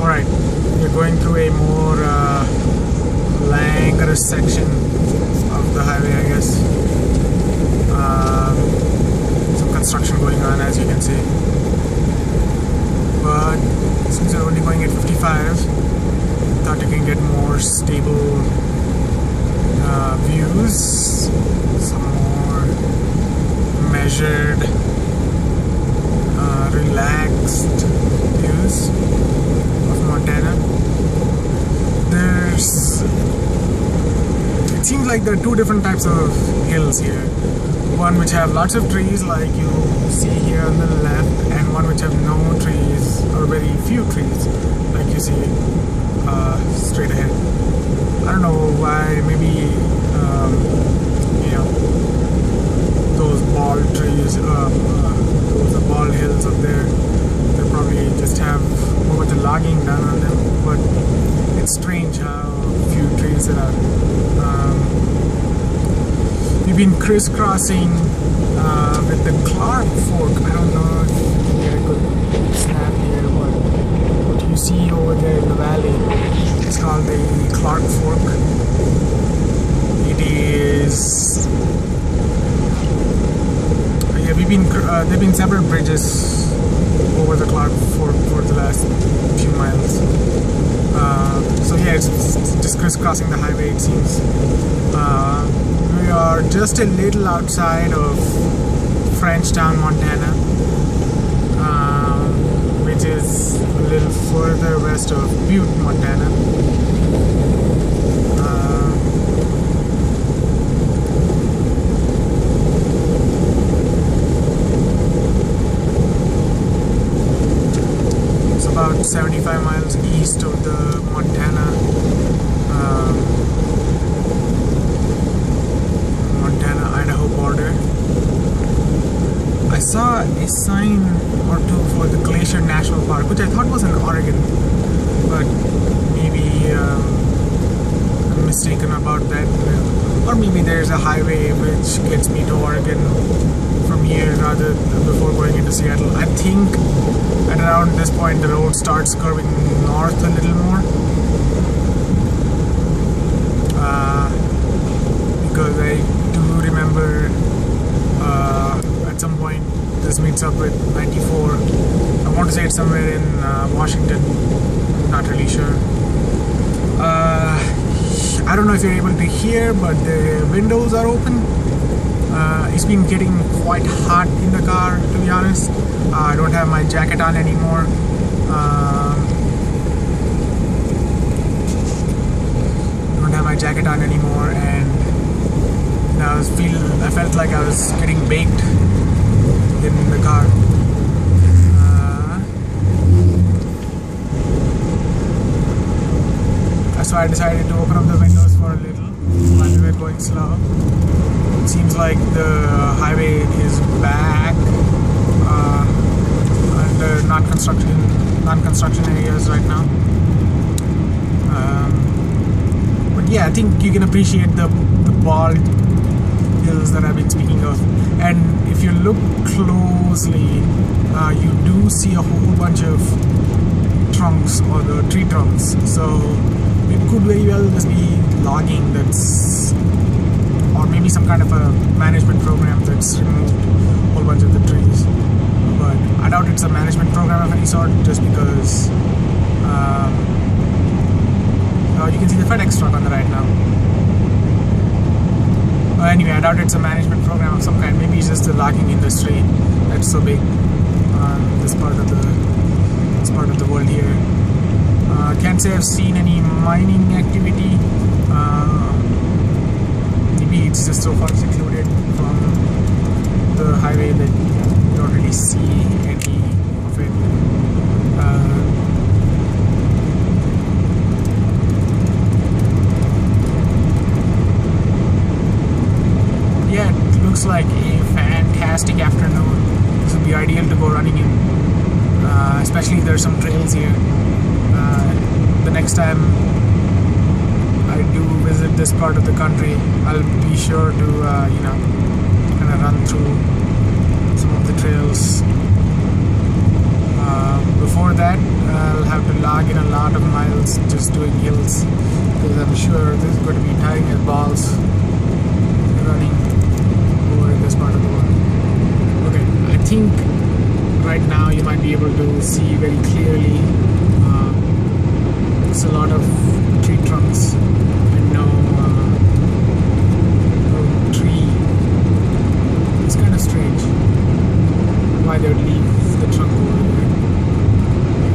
Alright, we're going through a more languorous section of the highway, I guess. Some construction going on, as you can see. But since you're only going at 55, thought you can get more stable views, some more measured, relaxed views of Montana. It seems like there are two different types of hills here. One which have lots of trees like you see here on the left, and one which have no trees or very few trees like you see straight ahead. I don't know why, maybe those bald trees, those bald hills up there, they probably just have a whole bunch of logging done on them, but it's strange how few trees there are. We've been crisscrossing with the Clark Fork. I don't know if you can get a good snap here, but what you see over there in the valley is called the Clark Fork. It is... there've been several bridges over the Clark Fork for the last few miles. So yeah, it's just crisscrossing the highway, it seems. We are just a little outside of Frenchtown, Montana, which is a little further west of Butte, Montana. It's about 75 miles east of the Montana-Idaho border. I saw a sign or two for the Glacier National Park, which I thought was in Oregon, but maybe I'm mistaken about that. Or maybe there's a highway which gets me to Oregon from here rather before going into Seattle. I think at around this point the road starts curving north a little more, because I do remember at some point this meets up with 94. I want to say it's somewhere in Washington, not really sure. I don't know if you're able to hear, but the windows are open. It's been getting quite hot in the car, to be honest. I don't have my jacket on anymore. And I felt like I was getting baked in the car. So I decided to open up the windows for a little while we were going slow. It seems like the highway is back under non-construction areas right now. But yeah, I think you can appreciate the bald hills that I've been speaking of. And if you look closely, you do see a whole bunch of trunks, or the tree trunks. So it could very well just be logging that's, or maybe some kind of a management program that's removed a whole bunch of the trees. But I doubt it's a management program of any sort, just because you can see the FedEx truck on the right now. Anyway, I doubt it's a management program of some kind. Maybe it's just the logging industry that's so big on this part of the world here. Can't say I've seen any mining activity. Maybe it's just so far secluded from the highway that you don't really see any of it. Yeah, it looks like a fantastic afternoon. This would be ideal to go running in, especially if there's some trails here. The next time I do visit this part of the country, I'll be sure to kind of run through some of the trails. Before that, I'll have to log not get a lot of miles just doing hills, because I'm sure this is going to be tiring as balls running over in this part of the world. Okay, I think right now you might be able to see very clearly. There's a lot of tree trunks and no tree. It's kind of strange why they would leave the trunk over there.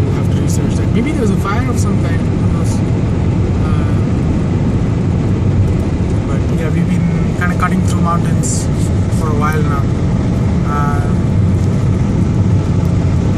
We'll have to research that. Maybe there was a fire of some kind.